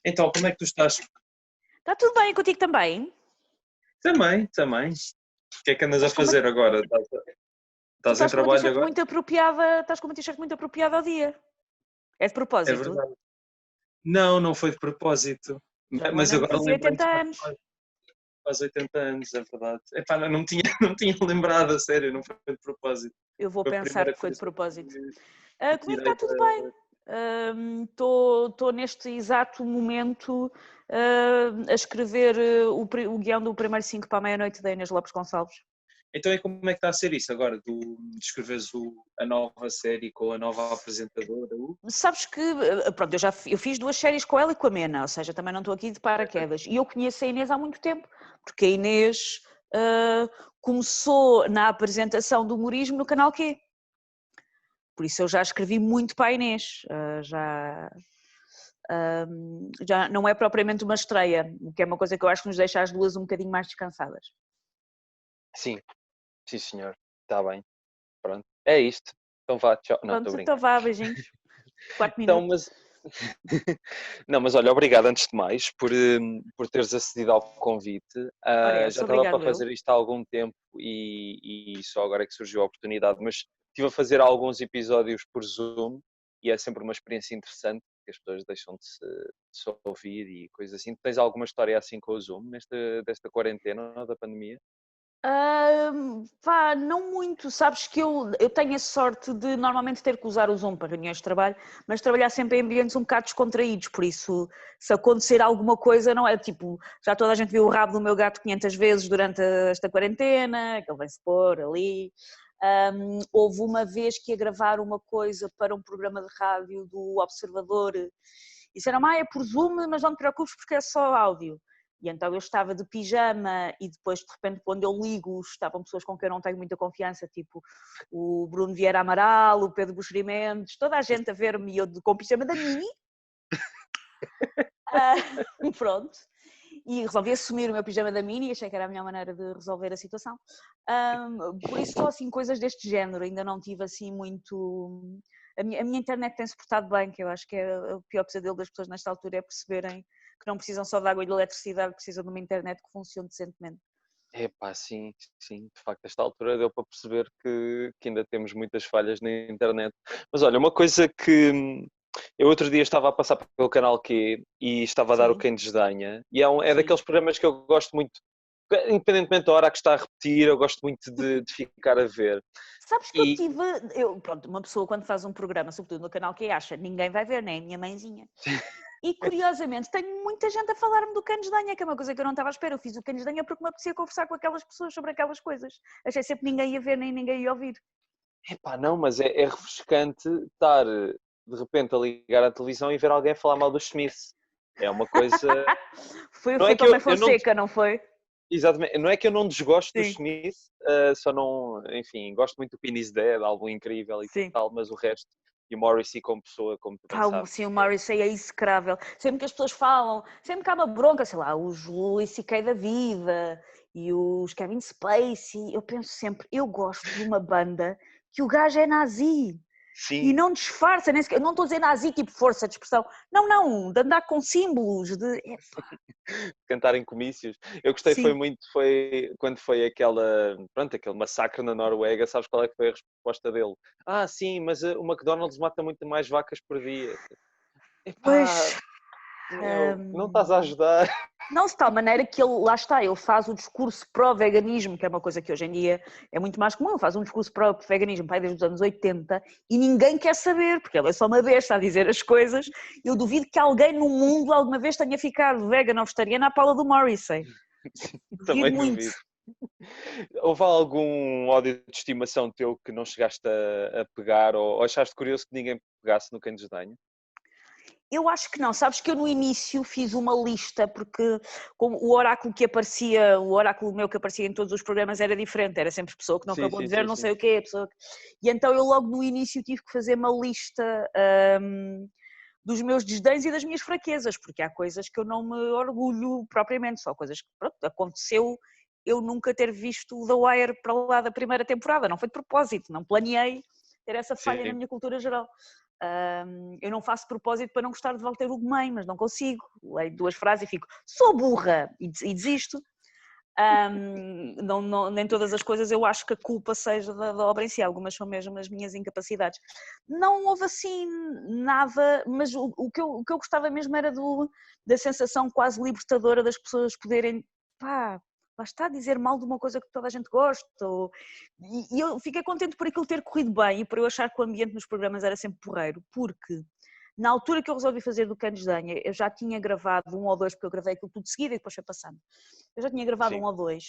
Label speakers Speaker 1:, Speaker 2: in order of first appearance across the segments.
Speaker 1: Então, como é que tu estás?
Speaker 2: Está tudo bem contigo também?
Speaker 1: Também, também. O que é que andas a
Speaker 2: Estás com uma,
Speaker 1: fazer agora?
Speaker 2: tu
Speaker 1: Estás em trabalho agora?
Speaker 2: estás com uma t-shirt muito apropriada ao dia. É de
Speaker 1: É
Speaker 2: propósito?
Speaker 1: verdade. Não, não foi de propósito.
Speaker 2: Já não é
Speaker 1: Mas
Speaker 2: mesmo
Speaker 1: agora
Speaker 2: fazer
Speaker 1: lembrei-me
Speaker 2: 80
Speaker 1: que
Speaker 2: anos.
Speaker 1: faz 80 anos, é verdade. Epá, não tinha, não tinha lembrado, a sério, não foi de propósito.
Speaker 2: Eu vou
Speaker 1: Foi a
Speaker 2: pensar
Speaker 1: primeira
Speaker 2: que foi de
Speaker 1: coisa
Speaker 2: propósito.
Speaker 1: que
Speaker 2: Comigo
Speaker 1: tirei
Speaker 2: está tudo bem. Estou neste exato momento a escrever o guião do primeiro 5 para a meia-noite da Inês Lopes Gonçalves.
Speaker 1: Então, como é que está a ser isso agora, de escreveres a nova série com a nova apresentadora?
Speaker 2: Sabes que, pronto, eu fiz 2 séries com ela e com a Mena, ou seja, também não estou aqui de paraquedas. E eu conheço a Inês há muito tempo, porque a Inês começou na apresentação do humorismo no Canal Q. Por isso eu já escrevi muito para a Inês, já não é propriamente uma estreia, o que é uma coisa que eu acho que nos deixa as duas um bocadinho mais descansadas.
Speaker 1: Sim, sim senhor. Está bem. Pronto. É isto. Então vá, tchau. Não, estou a
Speaker 2: Pronto, então
Speaker 1: brincar.
Speaker 2: vá, beijinhos. 4
Speaker 1: Então,
Speaker 2: minutos.
Speaker 1: mas não, mas olha, obrigado antes de mais por teres acedido ao convite.
Speaker 2: Ora,
Speaker 1: Já
Speaker 2: essa,
Speaker 1: estava para
Speaker 2: obrigado eu.
Speaker 1: fazer isto há algum tempo e só agora é que surgiu a oportunidade, mas estive a fazer alguns episódios por Zoom e é sempre uma experiência interessante, porque as pessoas deixam de se ouvir e coisas assim. Tens alguma história assim com o Zoom desta quarentena, da pandemia?
Speaker 2: Pá, não muito, sabes que eu tenho a sorte de normalmente ter que usar o Zoom para reuniões de trabalho, mas trabalhar sempre em ambientes um bocado descontraídos, por isso se acontecer alguma coisa não é tipo, já toda a gente viu o rabo do meu gato 500 vezes durante esta quarentena, que ele vem-se pôr ali. Houve uma vez que ia gravar uma coisa para um programa de rádio do Observador e disseram, é por Zoom, mas não te preocupes porque é só áudio. E então eu estava de pijama e depois de repente quando eu ligo estavam pessoas com quem eu não tenho muita confiança, tipo o Bruno Vieira Amaral, o Pedro Buxeri Mendes, toda a gente a ver-me eu com pijama da Mini. Pronto. E resolvi assumir o meu pijama da Mini, achei que era a melhor maneira de resolver a situação. Por isso só assim coisas deste género, ainda não tive assim muito... A minha internet tem-se portado bem, que eu acho que é o pior pesadelo das pessoas nesta altura, é perceberem que não precisam só de água e de eletricidade, precisam de uma internet que funcione decentemente.
Speaker 1: Epá, sim, sim, de facto, esta altura deu para perceber que ainda temos muitas falhas na internet. Mas olha, uma coisa que eu outro dia estava a passar pelo canal Q e estava a dar o
Speaker 2: Sim,
Speaker 1: Quem Desdenha, e é
Speaker 2: sim.
Speaker 1: daqueles programas que eu gosto muito, independentemente da hora que está a repetir, eu gosto muito de ficar a ver.
Speaker 2: Sabes que
Speaker 1: E
Speaker 2: pronto, uma pessoa quando faz um programa, sobretudo no canal que acha, ninguém vai ver, nem a minha mãezinha. E curiosamente, tenho muita gente a falar-me do Canos Danha, que é uma coisa que eu não estava à espera. Eu fiz o Canos Danha porque me apetecia conversar com aquelas pessoas sobre aquelas coisas. Achei sempre que ninguém ia ver, nem ninguém ia ouvir.
Speaker 1: epá, não, mas é refrescante estar de repente a ligar a televisão e ver alguém falar mal dos Smiths. É uma coisa.
Speaker 2: Foi,
Speaker 1: Não é
Speaker 2: foi
Speaker 1: que
Speaker 2: Tomé
Speaker 1: eu não.
Speaker 2: Fonseca, não foi?
Speaker 1: Exatamente. Não é que eu não desgosto dos
Speaker 2: Sim,
Speaker 1: Smith, só não, enfim, gosto muito do Pin is Dead, álbum incrível e
Speaker 2: sim.
Speaker 1: tal, mas o resto, e o Morrissey como pessoa, como tu bem
Speaker 2: Pá,
Speaker 1: sabes.
Speaker 2: sim, o Morrissey é execrável. Sempre que as pessoas falam, sempre que há uma bronca, sei lá, os Louis C.K. da vida e os Kevin Spacey, eu penso sempre, eu gosto de uma banda que o gajo é nazi. E
Speaker 1: Sim,
Speaker 2: não disfarça, nem sequer, não estou a dizer nazi tipo força de expressão, não, não, de andar com símbolos, de...
Speaker 1: cantar em comícios. Eu gostei,
Speaker 2: Sim.
Speaker 1: foi quando foi pronto, aquele massacre na Noruega, sabes qual é que foi a resposta dele? Ah, sim, mas o McDonald's mata muito mais vacas por dia. Epá,
Speaker 2: Pois,
Speaker 1: meu, não estás a ajudar.
Speaker 2: não se de tal maneira que ele, lá está, ele faz o discurso pró-veganismo, que é uma coisa que hoje em dia é muito mais comum, ele faz um discurso pró-veganismo pai, desde os anos 80 e ninguém quer saber, porque ele é só uma besta a dizer as coisas. Eu duvido que alguém no mundo alguma vez tenha ficado vegano ou vegetariano à pala do Morrissey. Duvido
Speaker 1: Também
Speaker 2: muito.
Speaker 1: duvido. Houve algum ódio de estimação teu que não chegaste a pegar ou achaste curioso que ninguém pegasse no Quem Desdenha?
Speaker 2: Eu acho que não, sabes que eu no início fiz uma lista, porque como o oráculo que aparecia, o oráculo meu que aparecia em todos os programas era diferente, era sempre pessoa que não
Speaker 1: Sim,
Speaker 2: acabou
Speaker 1: sim,
Speaker 2: de ver
Speaker 1: sim,
Speaker 2: não
Speaker 1: sim.
Speaker 2: sei o quê, pessoa que... E então eu logo no início tive que fazer uma lista dos meus desdéns e das minhas fraquezas, porque há coisas que eu não me orgulho propriamente, só coisas que, pronto, aconteceu eu nunca ter visto o The Wire para lá da primeira temporada, não foi de propósito, não planeei ter essa falha na
Speaker 1: Sim.
Speaker 2: minha cultura geral. Eu não faço propósito para não gostar de Walter Ugumem, mas não consigo. Leio 2 frases e fico, sou burra, e desisto. Nem todas as coisas eu acho que a culpa seja da obra em si, algumas são mesmo as minhas incapacidades. Não houve assim nada, mas o que eu gostava mesmo era da sensação quase libertadora das pessoas poderem, pá, lá está a dizer mal de uma coisa que toda a gente gosta. E eu fiquei contente por aquilo ter corrido bem e por eu achar que o ambiente nos programas era sempre porreiro, porque na altura que eu resolvi fazer do Cães de Danha, eu já tinha gravado 1 ou 2, porque eu gravei aquilo tudo de seguida e depois foi passando. Eu já tinha gravado 1 ou 2,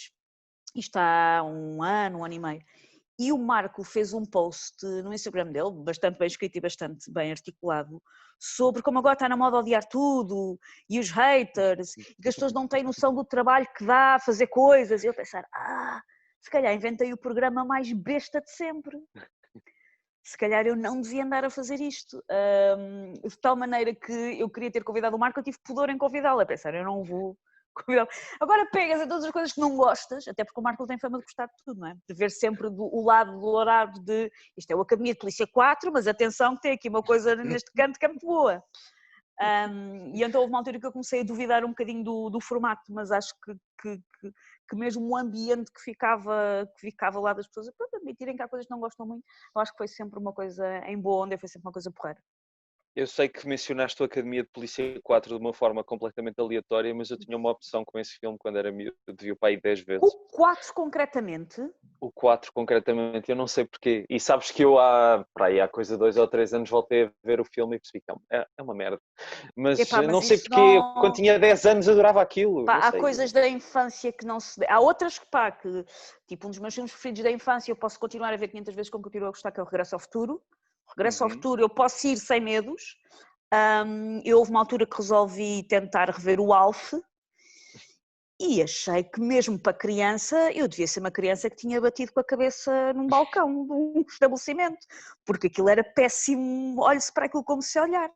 Speaker 2: isto há 1 ano e meio, e o Marco fez um post no Instagram dele, bastante bem escrito e bastante bem articulado, sobre como agora está na moda odiar tudo, e os haters, e que as pessoas não têm noção do trabalho que dá a fazer coisas, e eu pensar, se calhar inventei o programa mais besta de sempre. Se calhar eu não devia andar a fazer isto. De tal maneira que eu queria ter convidado o Marco, eu tive pudor em convidá-lo, a pensar, eu não vou convidá-lo. Agora pegas a todas as coisas que não gostas, até porque o Marco tem fama de gostar de tudo, não é? De ver sempre o lado dourado de, isto é o Academia de Polícia 4, mas atenção que tem aqui uma coisa neste canto que é muito boa. E então houve uma altura que eu comecei a duvidar um bocadinho do formato, mas acho que mesmo o ambiente que ficava lá das pessoas, para admitirem que há coisas que não gostam muito, eu acho que foi sempre uma coisa em boa onda, foi sempre uma coisa porreira.
Speaker 1: Eu sei que mencionaste o Academia de Polícia 4 de uma forma completamente aleatória, mas eu tinha uma opção com esse filme quando era miúdo, eu vi o pai 10 vezes.
Speaker 2: O 4 concretamente?
Speaker 1: O 4 concretamente, eu não sei porquê. E sabes que eu há coisa de 2 ou 3 anos voltei a ver o filme e percebi que é uma merda. Mas
Speaker 2: Epá,
Speaker 1: não
Speaker 2: mas
Speaker 1: sei
Speaker 2: isso
Speaker 1: porquê,
Speaker 2: não...
Speaker 1: quando tinha 10 anos adorava aquilo.
Speaker 2: Pá,
Speaker 1: Não
Speaker 2: há
Speaker 1: sei.
Speaker 2: coisas da infância que não se... Há outras que, pá, que tipo um dos meus filmes preferidos da infância, eu posso continuar a ver 500 vezes como continuo a gostar, que é o Regresso ao Futuro. O Regresso ao Futuro eu posso ir sem medos. Eu houve uma altura que resolvi tentar rever o Alf e achei que mesmo para criança eu devia ser uma criança que tinha batido com a cabeça num balcão de um estabelecimento, porque aquilo era péssimo, olhe-se para aquilo como se olhar.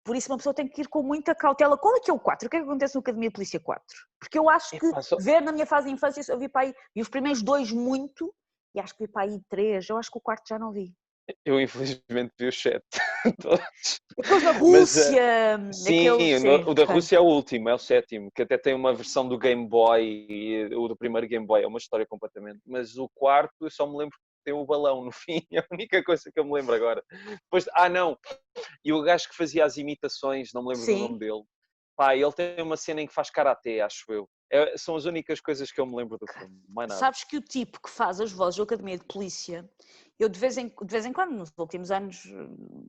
Speaker 2: Por isso uma pessoa tem que ir com muita cautela. Qual é que é o 4? O que é que acontece no Academia de Polícia 4? Porque eu acho que ver na minha fase de infância, eu vi para aí, e os primeiros 2 muito, e acho que vi para aí 3, eu acho que o 4 já não vi.
Speaker 1: Eu infelizmente vi os 7 todos.
Speaker 2: Aqueles da Rússia,
Speaker 1: sim, o da Rússia é o último, é o 7º, que até tem uma versão do Game Boy, e o do primeiro Game Boy é uma história completamente. Mas o 4 eu só me lembro que tem o balão no fim, é a única coisa que eu me lembro agora. Depois, não, e o gajo que fazia as imitações, não me lembro do nome dele. Pá, ele tem uma cena em que faz karaté, acho eu. São as únicas coisas que eu me lembro do filme, mais nada.
Speaker 2: Sabes que o tipo que faz as vozes da Academia de Polícia, eu de vez em quando, nos últimos anos,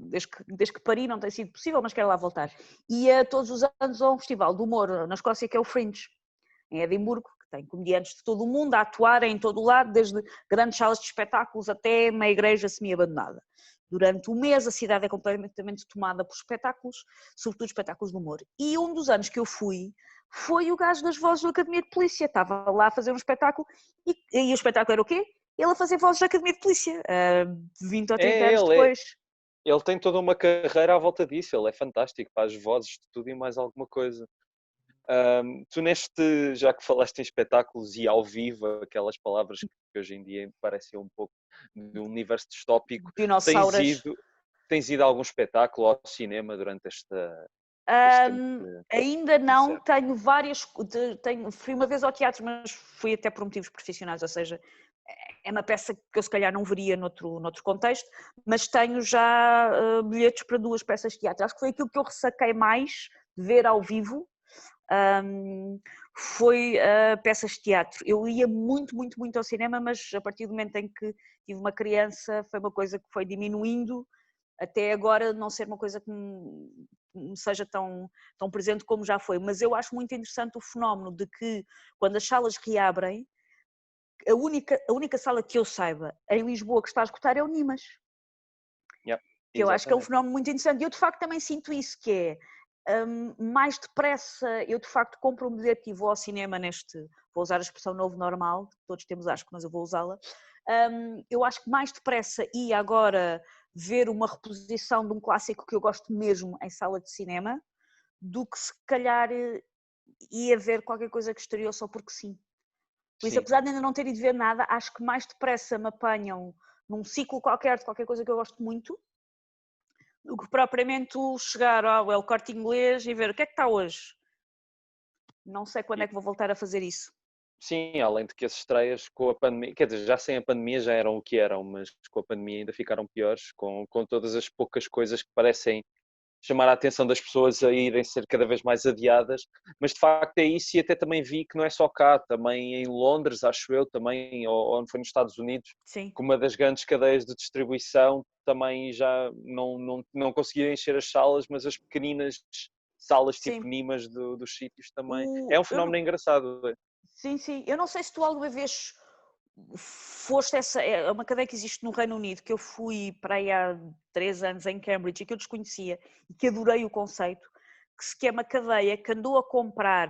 Speaker 2: desde que pari, não tem sido possível, mas quero lá voltar, ia todos os anos a um festival de humor na Escócia que é o Fringe, em Edimburgo, que tem comediantes de todo o mundo a atuarem em todo o lado, desde grandes salas de espetáculos até uma igreja semi-abandonada. Durante um mês a cidade é completamente tomada por espetáculos, sobretudo espetáculos de humor. E um dos anos que eu fui, foi o gajo das vozes da Academia de Polícia, estava lá a fazer um espetáculo, e o espetáculo era o quê? Ele a fazer vozes da Academia de Polícia, 20 ou 30 anos depois.
Speaker 1: Ele tem toda uma carreira à volta disso, ele é fantástico, faz vozes de tudo e mais alguma coisa. Tu já que falaste em espetáculos e ao vivo, aquelas palavras que hoje em dia parecem um pouco de um universo distópico, tens ido a algum espetáculo ao cinema durante este tempo?
Speaker 2: Ainda não, tenho várias, fui uma vez ao teatro, mas fui até por motivos profissionais, ou seja, é uma peça que eu se calhar não veria noutro contexto, mas tenho já bilhetes para 2 peças de teatro. Acho que foi aquilo que eu ressaquei mais de ver ao vivo, foi peças de teatro. Eu ia muito, muito, muito ao cinema, mas a partir do momento em que tive uma criança foi uma coisa que foi diminuindo, até agora não ser uma coisa que me seja tão presente como já foi. Mas eu acho muito interessante o fenómeno de que quando as salas reabrem, a única sala que eu saiba em Lisboa que está a esgotar é o Nimas. Que eu acho que é um fenómeno muito interessante. E eu de facto também sinto isso, que é mais depressa, eu de facto compro um bilhete e vou ao cinema vou usar a expressão novo normal, todos temos acho, mas eu vou usá-la. Eu acho que mais depressa ia agora ver uma reposição de um clássico que eu gosto mesmo em sala de cinema, do que se calhar ia ver qualquer coisa que estreou só porque sim. Por isso, apesar de ainda não ter ido ver nada, acho que mais depressa me apanham num ciclo qualquer de qualquer coisa que eu gosto muito, do que propriamente chegar ao El Corte Inglês e ver o que é que está hoje. Não sei quando é que vou voltar a fazer isso.
Speaker 1: Sim, além de que as estreias com a pandemia, quer dizer, já sem a pandemia já eram o que eram, mas com a pandemia ainda ficaram piores, com todas as poucas coisas que parecem chamar a atenção das pessoas a irem ser cada vez mais adiadas, mas de facto é isso, e até também vi que não é só cá, também em Londres, acho eu, também, ou onde foi nos Estados Unidos,
Speaker 2: Sim.
Speaker 1: que uma das grandes cadeias de distribuição também já não conseguia encher as salas, mas as pequeninas salas
Speaker 2: Sim.
Speaker 1: tipo Nimas dos sítios também. É um fenómeno engraçado.
Speaker 2: Sim, sim. Eu não sei se tu alguma vez foste é uma cadeia que existe no Reino Unido, que eu fui para aí há 3 anos em Cambridge e que eu desconhecia e que adorei o conceito, que é uma cadeia que andou a comprar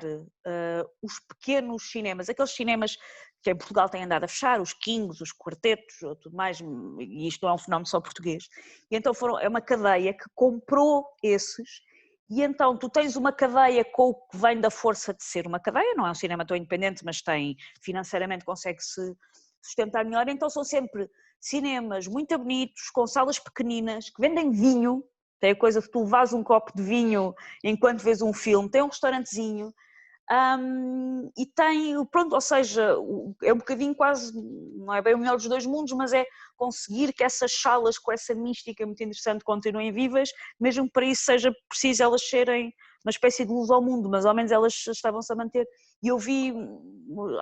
Speaker 2: os pequenos cinemas, aqueles cinemas que em Portugal têm andado a fechar, os Kings, os quartetos, tudo mais, e isto não é um fenómeno só português. E então é uma cadeia que comprou esses. E então tu tens uma cadeia com o que vem da força de ser uma cadeia, não é um cinema tão independente, mas financeiramente consegue-se sustentar melhor, então são sempre cinemas muito bonitos, com salas pequeninas, que vendem vinho, tem a coisa de tu levas um copo de vinho enquanto vês um filme, tem um restaurantezinho, e tem, pronto, ou seja, é um bocadinho quase, não é bem o melhor dos dois mundos, mas é conseguir que essas salas com essa mística muito interessante continuem vivas, mesmo que para isso seja preciso elas serem uma espécie de luz ao mundo, mas ao menos elas estavam-se a manter. E eu vi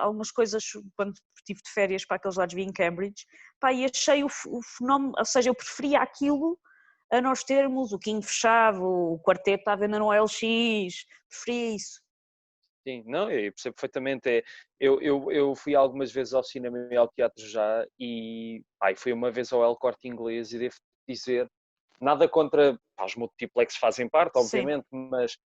Speaker 2: algumas coisas quando estive de férias para aqueles lados, vi em Cambridge, pá, e achei o fenómeno, ou seja, eu preferia aquilo a nós termos o King fechado, o quarteto à venda no LX, preferia isso.
Speaker 1: Sim, não, eu percebo perfeitamente. Eu fui algumas vezes ao cinema e ao teatro já e fui uma vez ao El Corte Inglês e devo dizer, nada contra, os multiplexes fazem parte,
Speaker 2: Sim.
Speaker 1: obviamente, mas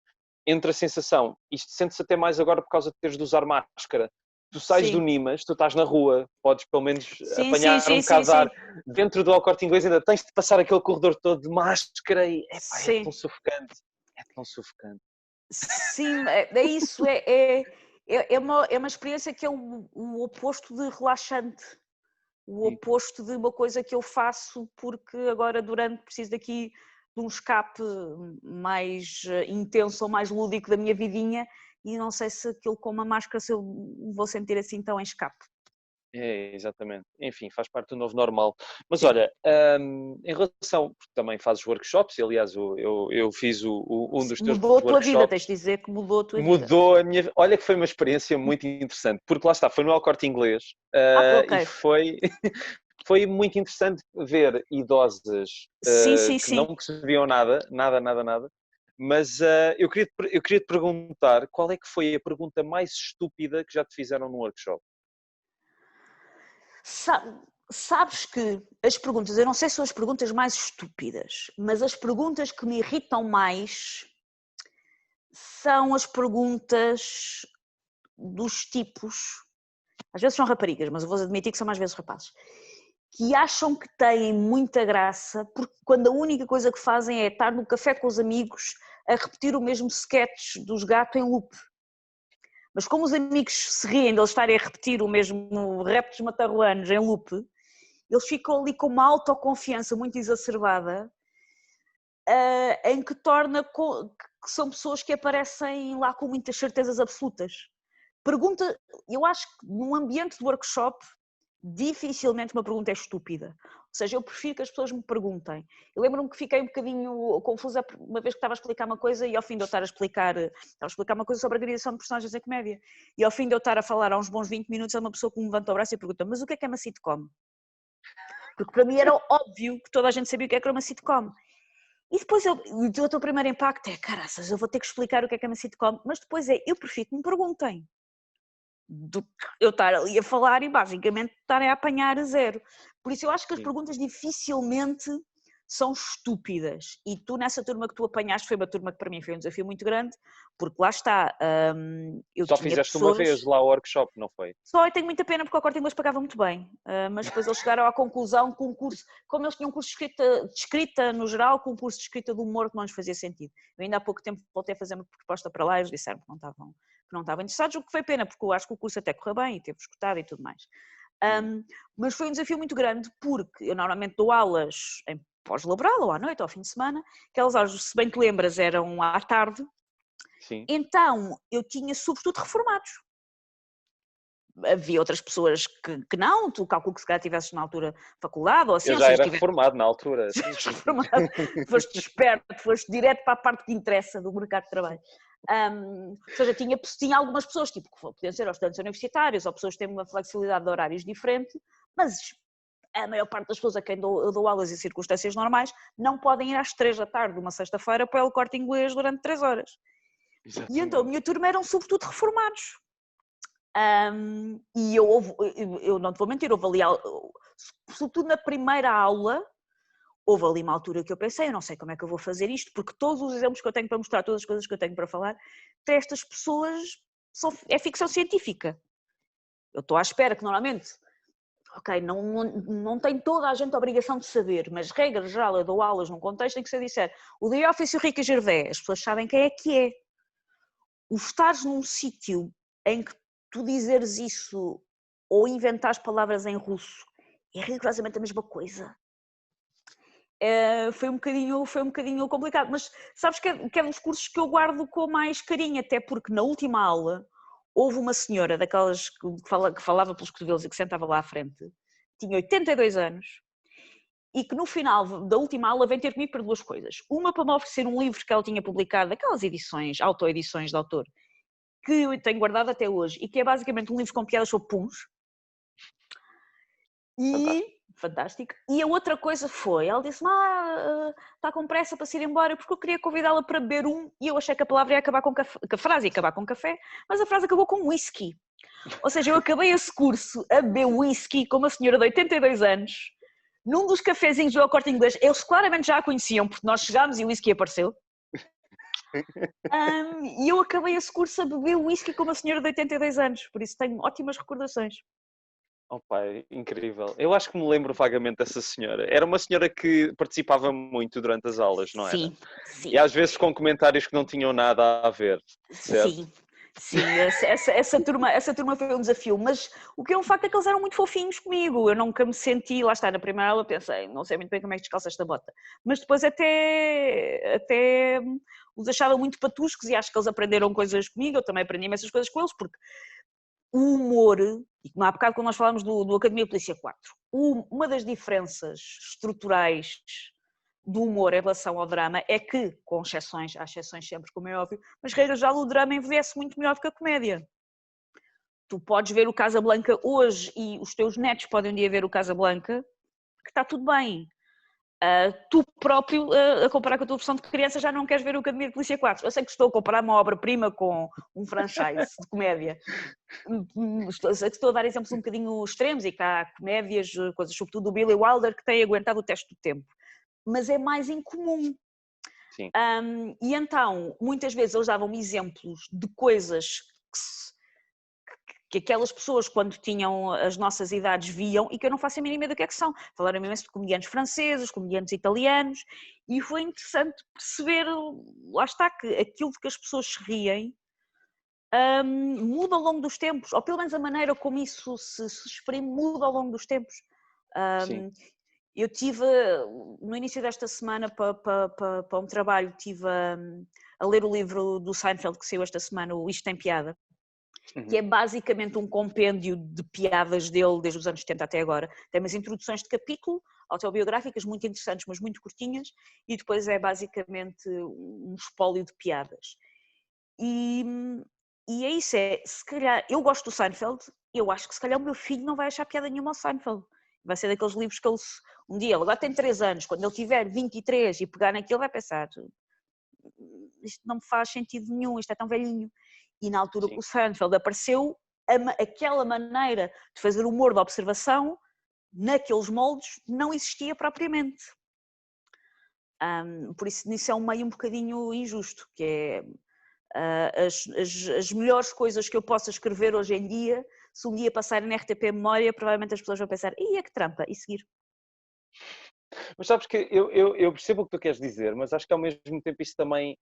Speaker 1: entre a sensação, isto sente-se até mais agora por causa de teres de usar máscara. Tu sais do
Speaker 2: Sim.
Speaker 1: Nimas, tu estás na rua, podes pelo menos
Speaker 2: Sim, sim,
Speaker 1: apanhar um
Speaker 2: sim, sim,
Speaker 1: bocado de ar.
Speaker 2: sim.
Speaker 1: Dentro do El Corte Inglês ainda tens de passar aquele corredor todo de máscara e é tão
Speaker 2: Sim.
Speaker 1: sufocante. É tão sufocante.
Speaker 2: Sim, é isso, é uma experiência que é o oposto de relaxante, o
Speaker 1: Sim.
Speaker 2: oposto de uma coisa que eu faço porque agora preciso daqui de um escape mais intenso ou mais lúdico da minha vidinha e não sei se aquilo com uma máscara se eu vou sentir assim tão em escape.
Speaker 1: É, exatamente. Enfim, faz parte do novo normal. Mas
Speaker 2: Sim.
Speaker 1: olha, em relação, porque também fazes workshops, e, aliás, eu fiz um dos teus
Speaker 2: Mudou a tua vida, tens
Speaker 1: workshops,
Speaker 2: de dizer que mudou a tua vida.
Speaker 1: mudou a minha. Olha que foi uma experiência muito interessante, porque lá está, foi no El Corte Inglês,
Speaker 2: Ok.
Speaker 1: e foi, foi muito interessante ver idosas
Speaker 2: Sim, sim,
Speaker 1: que
Speaker 2: sim.
Speaker 1: não percebiam nada, nada, nada, nada. Mas eu queria te perguntar qual é que foi a pergunta mais estúpida que já te fizeram num workshop?
Speaker 2: Sabes que as perguntas, eu não sei se são as perguntas mais estúpidas, mas as perguntas que me irritam mais são as perguntas dos tipos, às vezes são raparigas, mas eu vou admitir que são mais vezes rapazes, que acham que têm muita graça porque quando a única coisa que fazem é estar no café com os amigos a repetir o mesmo sketch dos gatos em loop. Mas como os amigos se riem de eles estarem a repetir o mesmo rap dos matarruanos em loop, eles ficam ali com uma autoconfiança muito exacerbada, em que torna que são pessoas que aparecem lá com muitas certezas absolutas. Pergunta, eu acho que num ambiente de workshop, dificilmente uma pergunta é estúpida. Ou seja, eu prefiro que as pessoas me perguntem. Eu lembro-me que fiquei um bocadinho confusa uma vez que estava a explicar uma coisa e ao fim de eu estar a explicar uma coisa sobre a criação de personagens em comédia. E ao fim de eu estar a falar há uns bons 20 minutos, há uma pessoa que me levanta o braço e pergunta: mas o que é uma sitcom? Porque para mim era óbvio que toda a gente sabia o que era uma sitcom. E depois o teu primeiro impacto é, caraças, eu vou ter que explicar o que é uma sitcom, mas depois eu prefiro que me perguntem do que eu estar ali a falar e basicamente estarem a apanhar a zero. Por isso eu acho que as
Speaker 1: Sim.
Speaker 2: perguntas dificilmente são estúpidas e tu nessa turma que tu apanhaste foi uma turma que para mim foi um desafio muito grande, porque lá está, eu
Speaker 1: Só
Speaker 2: tinha
Speaker 1: fizeste uma vez
Speaker 2: pessoas...
Speaker 1: lá o workshop, não foi?
Speaker 2: Só eu tenho muita pena porque o Corte Inglês pagava muito bem, mas depois eles chegaram à conclusão que um curso, como eles tinham um curso de escrita no geral, com um curso de escrita do humor que não lhes fazia sentido. Eu ainda há pouco tempo voltei a fazer uma proposta para lá e eles disseram que não estavam interessados, o que foi pena, porque eu acho que o curso até correu bem e teve escutado e tudo mais. Mas foi um desafio muito grande porque eu normalmente dou aulas em pós-laboral ou à noite ou ao fim de semana, aquelas aulas, se bem te lembras, eram à tarde,
Speaker 1: Sim.
Speaker 2: então eu tinha sobretudo reformados. Havia outras pessoas que não, tu calculo que se calhar tivesses na altura faculdade ou assim,
Speaker 1: Eu
Speaker 2: ou
Speaker 1: já
Speaker 2: seja,
Speaker 1: era reformado na altura. Sim, sim, sim.
Speaker 2: reformado, foste esperto, foste direto para a parte que interessa do mercado de trabalho. Ou seja, tinha algumas pessoas, tipo, que podiam ser estudantes universitários ou pessoas que têm uma flexibilidade de horários diferente, mas a maior parte das pessoas a quem eu dou aulas em circunstâncias normais não podem ir às 3 da tarde, uma sexta-feira, para o Corte Inglês durante 3 horas. E então a minha turma eram sobretudo reformados. E eu não te vou mentir, houve ali, sobretudo na primeira aula, houve ali uma altura que eu pensei, eu não sei como é que eu vou fazer isto, porque todos os exemplos que eu tenho para mostrar, todas as coisas que eu tenho para falar, para estas pessoas é ficção científica. Eu estou à espera que normalmente, ok, não tem toda a gente a obrigação de saber, mas regra geral eu dou aulas num contexto em que se eu disser o The Office e o Ricky Gervais, as pessoas sabem quem é que é. O estares num sítio em que tu dizeres isso ou inventares palavras em russo é rigorosamente a mesma coisa. Foi um bocadinho complicado, mas sabes que é um dos cursos que eu guardo com mais carinho, até porque na última aula houve uma senhora daquelas que falava pelos cotovelos e que sentava lá à frente, tinha 82 anos, e que no final da última aula veio ter comigo para duas coisas. Uma, para me oferecer um livro que ela tinha publicado, aquelas edições, autoedições de autor, que eu tenho guardado até hoje, e que é basicamente um livro com piadas sobre puns. Fantástico. E a outra coisa foi, ela disse-me, está com pressa para se ir embora, porque eu queria convidá-la para beber e eu achei que a palavra ia acabar com café, que a frase ia acabar com café, mas a frase acabou com whisky. Ou seja, eu acabei esse curso a beber whisky com uma senhora de 82 anos, num dos cafezinhos do El Corte Inglês. Eles claramente já a conheciam, porque nós chegámos e o whisky apareceu. E eu acabei esse curso a beber whisky com uma senhora de 82 anos, por isso tenho ótimas recordações.
Speaker 1: Oh pai, incrível. Eu acho que me lembro vagamente dessa senhora. Era uma senhora que participava muito durante as aulas, não era?
Speaker 2: Sim, sim.
Speaker 1: E às vezes com comentários que não tinham nada a ver, certo?
Speaker 2: Sim, essa turma foi um desafio, mas o que é um facto é que eles eram muito fofinhos comigo, eu nunca me senti, lá está, na primeira aula pensei, não sei muito bem como é que descalça esta bota, mas depois até os achava muito patuscos e acho que eles aprenderam coisas comigo, eu também aprendi imensas coisas com eles, porque o humor, e como há bocado quando nós falámos do Academia Polícia 4, uma das diferenças estruturais do humor em relação ao drama é que, com exceções, há exceções sempre, como é óbvio, mas regra geral o drama envelhece muito melhor do que a comédia. Tu podes ver o Casablanca hoje e os teus netos podem um dia ver o Casablanca, que está tudo bem. Tu próprio, a comparar com a tua versão de criança, já não queres ver o Academia de Polícia 4. Eu sei que estou a comparar uma obra-prima com um franchise de comédia. Estou a dar exemplos um bocadinho extremos e que há comédias, coisas sobretudo do Billy Wilder, que têm aguentado o teste do tempo. Mas é mais incomum.
Speaker 1: Sim.
Speaker 2: E então, muitas vezes eles davam-me exemplos de coisas que aquelas pessoas, quando tinham as nossas idades, viam e que eu não faço a mínima ideia do que é que são. Falaram imenso de comediantes franceses, comediantes italianos, e foi interessante perceber, lá está, que aquilo de que as pessoas se riem muda ao longo dos tempos, ou pelo menos a maneira como isso se exprime muda ao longo dos tempos.
Speaker 1: Sim.
Speaker 2: Eu tive, no início desta semana, para um trabalho, estive a ler o livro do Seinfeld que saiu esta semana, o Isto Tem Piada, que é basicamente um compêndio de piadas dele desde os anos 70 até agora. Tem umas introduções de capítulo, autobiográficas, muito interessantes, mas muito curtinhas, e depois é basicamente um espólio de piadas. E é isso, se calhar, eu gosto do Seinfeld, eu acho que se calhar o meu filho não vai achar piada nenhuma ao Seinfeld. Vai ser daqueles livros que ele, um dia, ele agora tem 3 anos, quando ele tiver 23 e pegar naquilo, vai pensar, isto não me faz sentido nenhum, isto é tão velhinho. E na altura que o Seinfeld apareceu, aquela maneira de fazer humor de observação, naqueles moldes, não existia propriamente. Por isso, nisso é um meio um bocadinho injusto, que é as melhores coisas que eu possa escrever hoje em dia, se um dia passarem na RTP Memória, provavelmente as pessoas vão pensar, é que trampa, e seguir.
Speaker 1: Mas sabes que eu percebo o que tu queres dizer, mas acho que ao mesmo tempo isso também,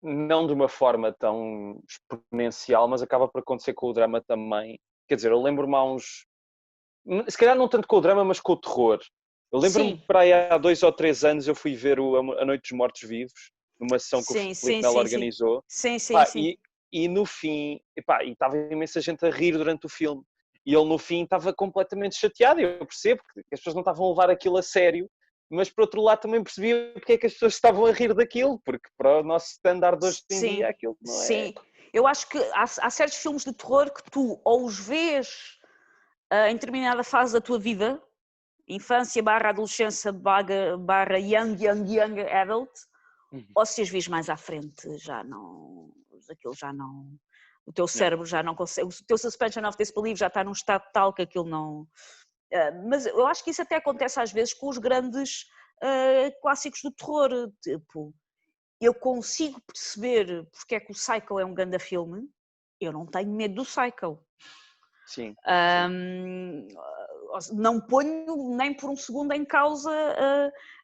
Speaker 1: não de uma forma tão exponencial, mas acaba por acontecer com o drama também. Quer dizer, eu lembro-me há uns Se calhar não tanto com o drama, mas com o terror. Eu lembro-me que para aí há 2 ou 3 anos eu fui ver A Noite dos Mortos-Vivos, numa sessão que o Filipe Melo organizou.
Speaker 2: Sim.
Speaker 1: E no fim, e estava imensa gente a rir durante o filme. E ele no fim estava completamente chateado. E eu percebo que as pessoas não estavam a levar aquilo a sério, mas por outro lado também percebia porque é que as pessoas estavam a rir daquilo, porque para o nosso standard hoje em dia aquilo não é...
Speaker 2: Sim, eu acho que há certos filmes de terror que tu ou os vês em determinada fase da tua vida, infância barra adolescência barra young adult, ou se as vês mais à frente, já não, aquilo já não, o teu cérebro já não consegue, o teu suspension of disbelief já está num estado tal que aquilo não... Mas eu acho que isso até acontece às vezes com os grandes clássicos do terror, tipo, eu consigo perceber porque é que o Psycho é um grande filme, eu não tenho medo do Psycho.
Speaker 1: Sim.
Speaker 2: Não ponho nem por um segundo em causa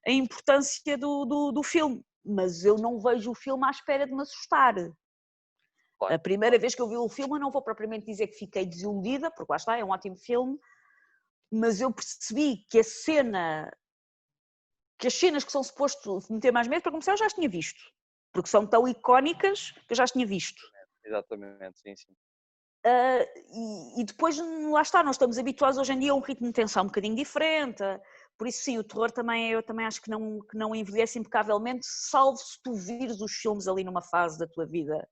Speaker 2: a importância do filme, mas eu não vejo o filme à espera de me assustar. Claro. A primeira vez que eu vi o filme, eu não vou propriamente dizer que fiquei desiludida, porque lá está, é um ótimo filme, mas eu percebi que as cenas que são supostos meter mais medo, para começar, eu já as tinha visto, porque são tão icónicas que eu já as tinha visto.
Speaker 1: Exatamente, sim.
Speaker 2: E depois, lá está, nós estamos habituados hoje em dia a um ritmo de tensão um bocadinho diferente, por isso sim, o terror também, eu também acho que não envelhece impecavelmente, salvo se tu vires os filmes ali numa fase da tua vida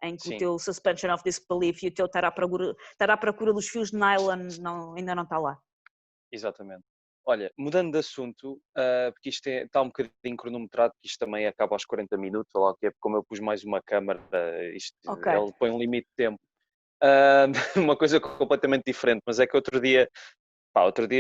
Speaker 2: em que o teu suspension of disbelief e o teu estar à procura dos fios de nylon ainda não está lá.
Speaker 1: Exatamente. Olha, mudando de assunto, porque isto está um bocadinho cronometrado, porque isto também acaba aos 40 minutos, ou lá que é, como eu pus mais uma câmara, ele põe um limite de tempo. Uma coisa completamente diferente, mas é que outro dia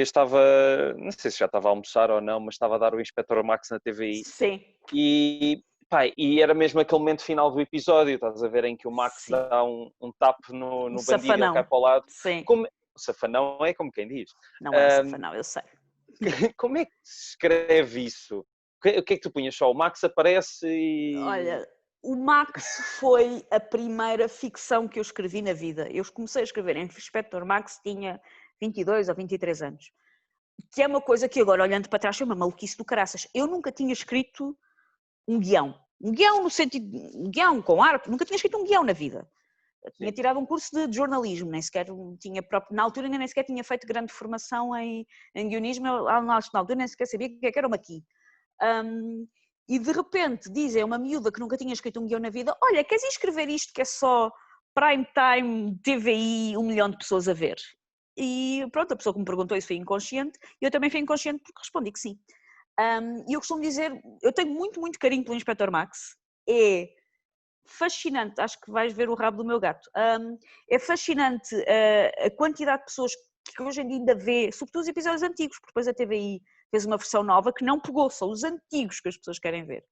Speaker 1: estava, não sei se já estava a almoçar ou não, mas estava a dar o Inspector Max na TVI.
Speaker 2: Sim.
Speaker 1: E era mesmo aquele momento final do episódio, estás a ver, em que o Max dá um tap no bandido e ele cai para o lado.
Speaker 2: Sim.
Speaker 1: O safanão é como quem diz.
Speaker 2: Não é o safanão, eu sei.
Speaker 1: Como é que se escreve isso? O que é que tu punhas só? O Max aparece e...
Speaker 2: Olha, o Max foi a primeira ficção que eu escrevi na vida. Eu comecei a escrever em Inspector Max, tinha 22 ou 23 anos. Que é uma coisa que agora, olhando para trás, foi uma maluquice do caraças. Eu nunca tinha escrito um guião. Um guião no sentido... Um guião com arte. Nunca tinha escrito um guião na vida. Eu tinha tirado um curso de jornalismo, nem sequer tinha na altura nem sequer tinha feito grande formação em guionismo, na altura nem sequer sabia o que era uma aqui. E de repente dizem a uma miúda que nunca tinha escrito um guião na vida, olha, queres escrever isto que é só prime time, TVI, 1 milhão de pessoas a ver? E pronto, a pessoa que me perguntou isso foi inconsciente, e eu também fui inconsciente porque respondi que sim. E eu costumo dizer, eu tenho muito, muito carinho pelo Inspector Max, é fascinante, acho que vais ver o rabo do meu gato, é fascinante a quantidade de pessoas que hoje em dia ainda vê, sobretudo os episódios antigos, porque depois a TVI fez uma versão nova que não pegou, são os antigos que as pessoas querem ver.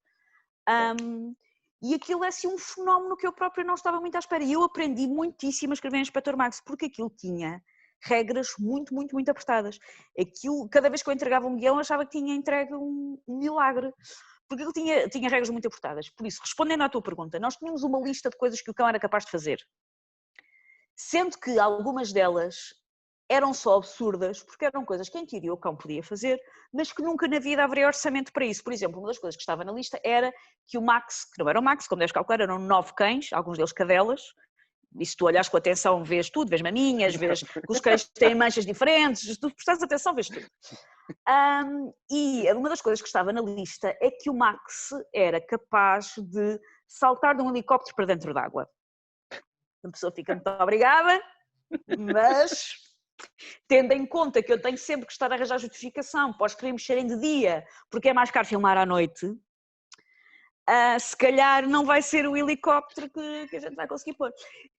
Speaker 2: E aquilo é assim um fenómeno que eu própria não estava muito à espera, e eu aprendi muitíssimo a escrever em Inspector Max, porque aquilo tinha regras muito, muito, muito apertadas. Aquilo, cada vez que eu entregava um guião, eu achava que tinha entregue um milagre. Porque ele tinha regras muito apertadas. Por isso, respondendo à tua pergunta, nós tínhamos uma lista de coisas que o cão era capaz de fazer. Sendo que algumas delas eram só absurdas, porque eram coisas que em teoria o cão podia fazer, mas que nunca na vida haveria orçamento para isso. Por exemplo, uma das coisas que estava na lista era que o Max, que não era o Max, como deves calcular, eram 9 cães, alguns deles cadelas, e se tu olhares com atenção vês tudo, vês maminhas, vês que os cães têm manchas diferentes, se tu prestares atenção vês tudo. E uma das coisas que estava na lista é que o Max era capaz de saltar de um helicóptero para dentro d'água. A pessoa fica muito obrigada, mas tendo em conta que eu tenho sempre que estar a arranjar justificação para os crimes serem de dia, porque é mais caro filmar à noite, se calhar não vai ser o helicóptero que a gente vai conseguir pôr.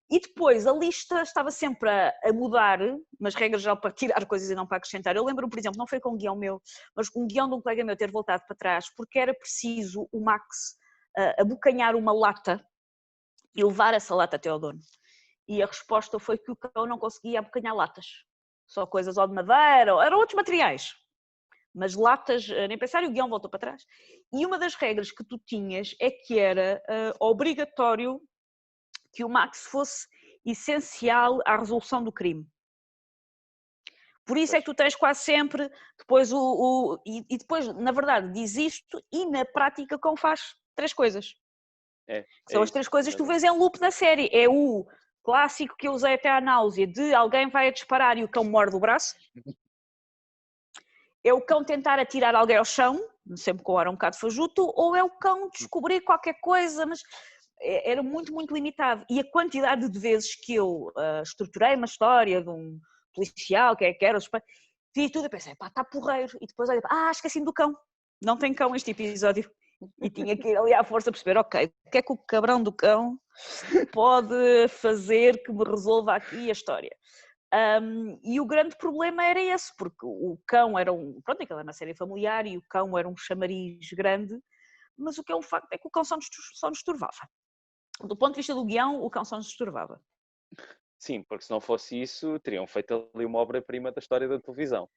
Speaker 2: E depois a lista estava sempre a mudar, mas regras já para tirar coisas e não para acrescentar. Eu lembro, por exemplo, não foi com um guião meu, mas com um guião de um colega meu ter voltado para trás, porque era preciso o Max abocanhar uma lata e levar essa lata até ao dono. E a resposta foi que o cão não conseguia abocanhar latas. Só coisas ou de madeira, ou eram outros materiais. Mas latas, nem pensar, e o guião voltou para trás. E uma das regras que tu tinhas é que era obrigatório que o Max fosse essencial à resolução do crime. Por isso é que tu tens quase sempre depois e depois, na verdade, diz isto e na prática como faz 3 coisas. São as 3 coisas que tu vês em loop na série. É o clássico que eu usei até à náusea de alguém vai a disparar e o cão morde o braço. É o cão tentar atirar alguém ao chão, sempre com o ar um bocado fajuto, ou é o cão descobrir qualquer coisa, mas era muito, muito limitado. E a quantidade de vezes que eu estruturei uma história de um policial, que era, vi tudo e pensei, pá, está porreiro. E depois olha, esqueci-me do cão. Não tem cão este episódio. E tinha que ir ali à força perceber, ok, o que é que o cabrão do cão pode fazer que me resolva aqui a história? E o grande problema era esse, porque o cão era pronto, aquela era uma série familiar e o cão era um chamariz grande, mas o que é um facto é que o cão só nos turvava. Do ponto de vista do guião, o cão só nos turvava.
Speaker 1: Sim, porque se não fosse isso, teriam feito ali uma obra-prima da história da televisão.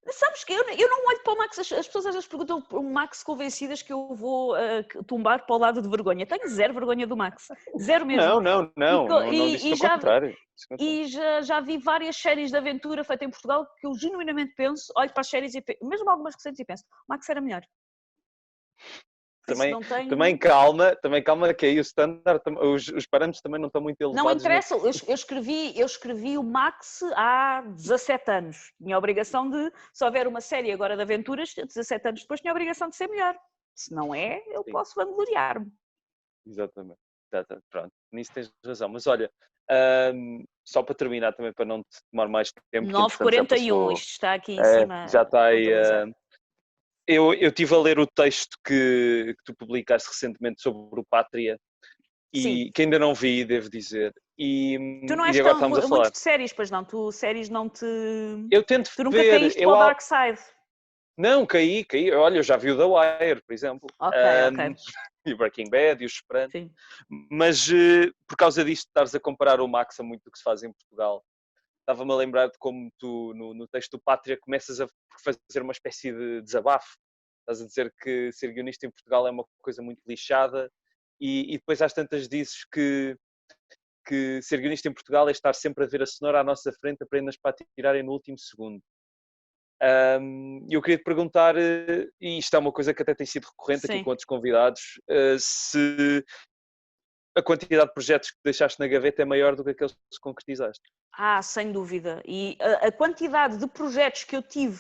Speaker 2: Sabes que eu não olho para o Max, as pessoas às vezes perguntam para o Max convencidas que eu vou tumbar para o lado de vergonha. Tenho zero vergonha do Max, zero mesmo.
Speaker 1: Não disse o contrário.
Speaker 2: E já vi várias séries de aventura feitas em Portugal que eu genuinamente penso, olho para as séries e mesmo algumas recentes e penso, o Max era melhor.
Speaker 1: Também calma, que aí o standard, os parâmetros também não estão muito elevados.
Speaker 2: Não interessa, eu escrevi o Max há 17 anos. Tinha a obrigação de, se houver uma série agora de aventuras, 17 anos depois tinha a obrigação de ser melhor. Se não é, eu posso vangloriar-me.
Speaker 1: Exatamente. Pronto, nisso tens razão. Mas olha, só para terminar também, para não te tomar mais tempo.
Speaker 2: 9h41, isto está aqui em cima.
Speaker 1: Já está aí. Eu estive a ler o texto que tu publicaste recentemente sobre o Pátria e que ainda não vi, devo dizer.
Speaker 2: Tu não és tão muito de séries, pois não? Tu séries não te...
Speaker 1: Eu tento
Speaker 2: tu nunca caíste para o Dark Side?
Speaker 1: Não, caí. Olha, eu já vi o The Wire, por exemplo.
Speaker 2: Ok.
Speaker 1: E Breaking Bad e Os Sopranos.
Speaker 2: Sim.
Speaker 1: Mas por causa disto, estares a comparar o Max a muito do que se faz em Portugal, estava-me a lembrar de como tu, no texto do Pátria, começas a fazer uma espécie de desabafo. Estás a dizer que ser guionista em Portugal é uma coisa muito lixada e depois às tantas dizes que ser guionista em Portugal é estar sempre a ver a cenoura à nossa frente apenas para tirarem no último segundo. Eu queria te perguntar, e isto é uma coisa que até tem sido recorrente aqui com outros convidados, se a quantidade de projetos que deixaste na gaveta é maior do que aqueles que concretizaste.
Speaker 2: Sem dúvida. E a quantidade de projetos que eu tive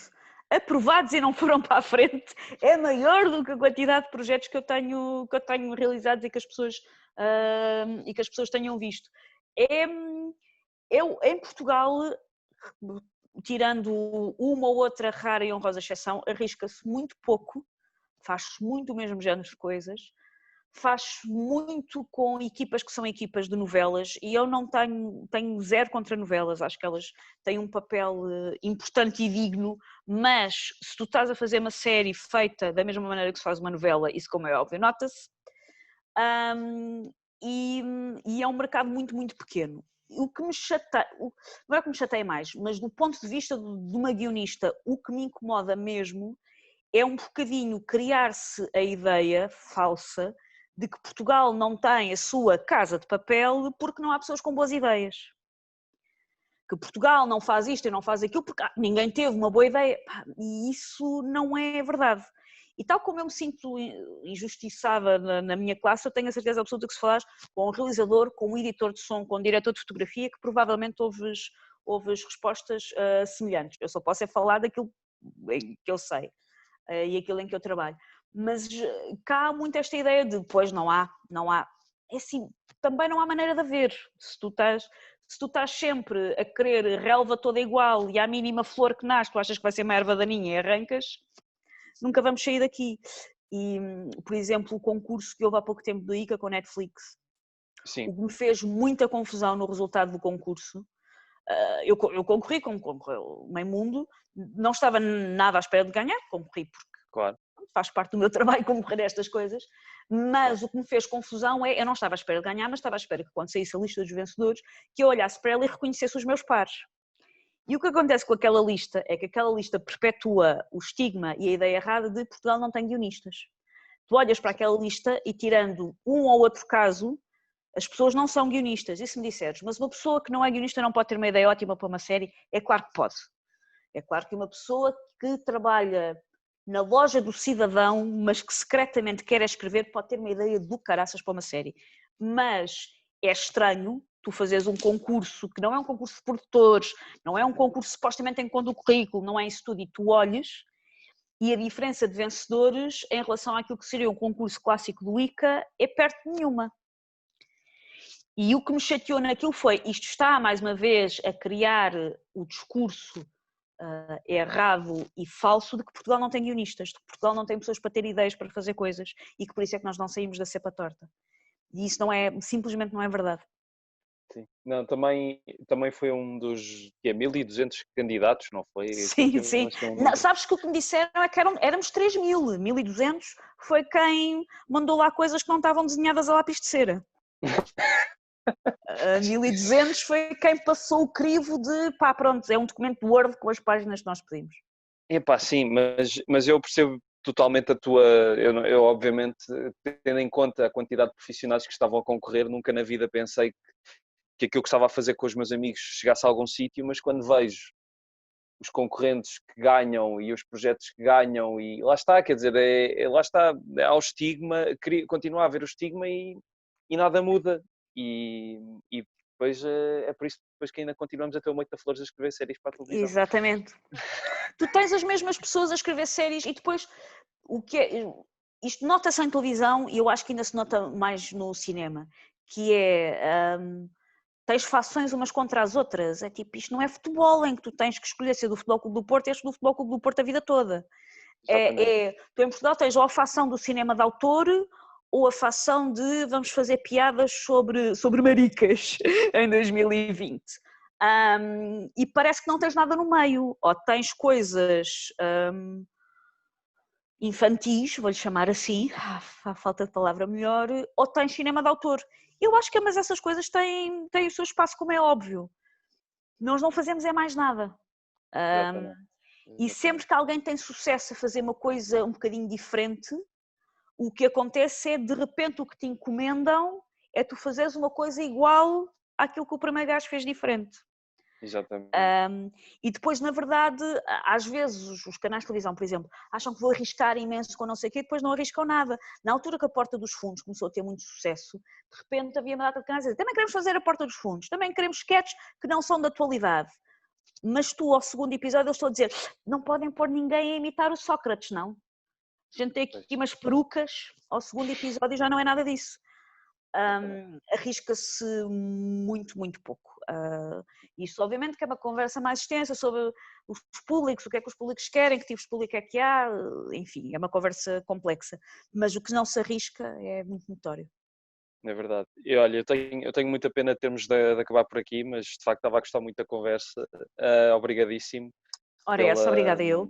Speaker 2: aprovados e não foram para a frente é maior do que a quantidade de projetos que eu tenho realizados e que as pessoas tenham visto. Eu, em Portugal, tirando uma ou outra rara e honrosa exceção, arrisca-se muito pouco, faz-se muito o mesmo género de coisas, faz muito com equipas que são equipas de novelas e eu não tenho zero contra novelas, acho que elas têm um papel importante e digno, mas se tu estás a fazer uma série feita da mesma maneira que se faz uma novela, isso como é óbvio nota-se, e é um mercado muito, muito pequeno. O que me chateia, não é que me chateia mais, mas do ponto de vista de uma guionista, o que me incomoda mesmo é um bocadinho criar-se a ideia falsa de que Portugal não tem a sua casa de papel porque não há pessoas com boas ideias. Que Portugal não faz isto e não faz aquilo porque ninguém teve uma boa ideia. E isso não é verdade. E tal como eu me sinto injustiçada na minha classe, eu tenho a certeza absoluta que se falares com um realizador, com um editor de som, com um diretor de fotografia, que provavelmente ouves respostas semelhantes. Eu só posso falar daquilo que eu sei e aquilo em que eu trabalho. Mas cá há muito esta ideia de, pois não há. É assim, também não há maneira de haver. Se tu estás sempre a querer relva toda igual e à mínima flor que nasce, tu achas que vai ser uma erva daninha e arrancas, nunca vamos sair daqui. E, por exemplo, o concurso que houve há pouco tempo do ICA com a Netflix,
Speaker 1: Sim.
Speaker 2: O que me fez muita confusão no resultado do concurso, eu concorri como concorreu o Meio Mundo, não estava nada à espera de ganhar, concorri porque
Speaker 1: claro,
Speaker 2: faz parte do meu trabalho concorrer a estas coisas, mas o que me fez confusão é, eu não estava à espera de ganhar, mas estava à espera que quando saísse a lista dos vencedores, que eu olhasse para ela e reconhecesse os meus pares. E o que acontece com aquela lista é que aquela lista perpetua o estigma e a ideia errada de Portugal não tem guionistas. Tu olhas para aquela lista e tirando um ou outro caso, as pessoas não são guionistas. E se me disseres, mas uma pessoa que não é guionista não pode ter uma ideia ótima para uma série? É claro que pode. É claro que uma pessoa que trabalha na loja do cidadão, mas que secretamente quer escrever, pode ter uma ideia do caraças para uma série. Mas é estranho tu fazeres um concurso, que não é um concurso de produtores, não é um concurso supostamente em que conta o currículo, não é isso tudo, e tu olhes, e a diferença de vencedores em relação àquilo que seria um concurso clássico do ICA é perto de nenhuma. E o que me chateou naquilo foi, isto está mais uma vez a criar o discurso errado e falso de que Portugal não tem guionistas, de que Portugal não tem pessoas para ter ideias para fazer coisas e que por isso é que nós não saímos da cepa torta. E isso não é, simplesmente não é verdade.
Speaker 1: Sim. Não, também foi um dos 1200 candidatos, não foi?
Speaker 2: Sim, sim. Não, sabes que o que me disseram é que éramos 3000, 1200 foi quem mandou lá coisas que não estavam desenhadas a lápis de cera. 1200 foi quem passou o crivo de, pá, pronto, é um documento Word com as páginas que nós pedimos.
Speaker 1: Epá, sim, mas eu percebo totalmente a tua... Eu obviamente, tendo em conta a quantidade de profissionais que estavam a concorrer, nunca na vida pensei que aquilo que estava a fazer com os meus amigos chegasse a algum sítio, mas quando vejo os concorrentes que ganham e os projetos que ganham, e lá está, quer dizer, lá está, há o estigma, continua a haver o estigma e nada muda. E depois é por isso depois que ainda continuamos a ter o Moita Flores a escrever séries para a televisão.
Speaker 2: Exatamente. Tu tens as mesmas pessoas a escrever séries e depois o que é, isto nota-se em televisão e eu acho que ainda se nota mais no cinema, que é tens fações umas contra as outras, é tipo, isto não é futebol em que tu tens que escolher ser do Futebol Clube do Porto e és do Futebol Clube do Porto a vida toda. Tu em Portugal tens ou a fação do cinema de autor ou a fação de vamos fazer piadas sobre maricas em 2020. E parece que não tens nada no meio, ou tens coisas infantis, vou-lhe chamar assim, à falta de palavra melhor, ou tens cinema de autor. Eu acho que ambas essas coisas têm o seu espaço, como é óbvio. Nós não fazemos é mais nada. E sempre que alguém tem sucesso a fazer uma coisa um bocadinho diferente, o que acontece é, de repente, o que te encomendam é tu fazeres uma coisa igual àquilo que o primeiro gajo fez diferente.
Speaker 1: Exatamente.
Speaker 2: E depois, na verdade, às vezes os canais de televisão, por exemplo, acham que vou arriscar imenso com não sei o quê e depois não arriscam nada. Na altura que a Porta dos Fundos começou a ter muito sucesso, de repente havia uma data de canais a dizer também queremos fazer a Porta dos Fundos, também queremos sketches que não são da atualidade. Mas tu, ao segundo episódio, eu estou a dizer não podem pôr ninguém a imitar o Sócrates, não. A gente tem aqui umas perucas, ao segundo episódio já não é nada disso. Arrisca-se muito, muito pouco. Isso obviamente que é uma conversa mais extensa sobre os públicos, o que é que os públicos querem, que tipos de público é que há, enfim, é uma conversa complexa, mas o que não se arrisca é muito notório.
Speaker 1: É verdade. E olha, eu tenho muita pena de termos de acabar por aqui, mas de facto estava a gostar muito da conversa. Obrigadíssimo
Speaker 2: Ora, essa, obrigada eu.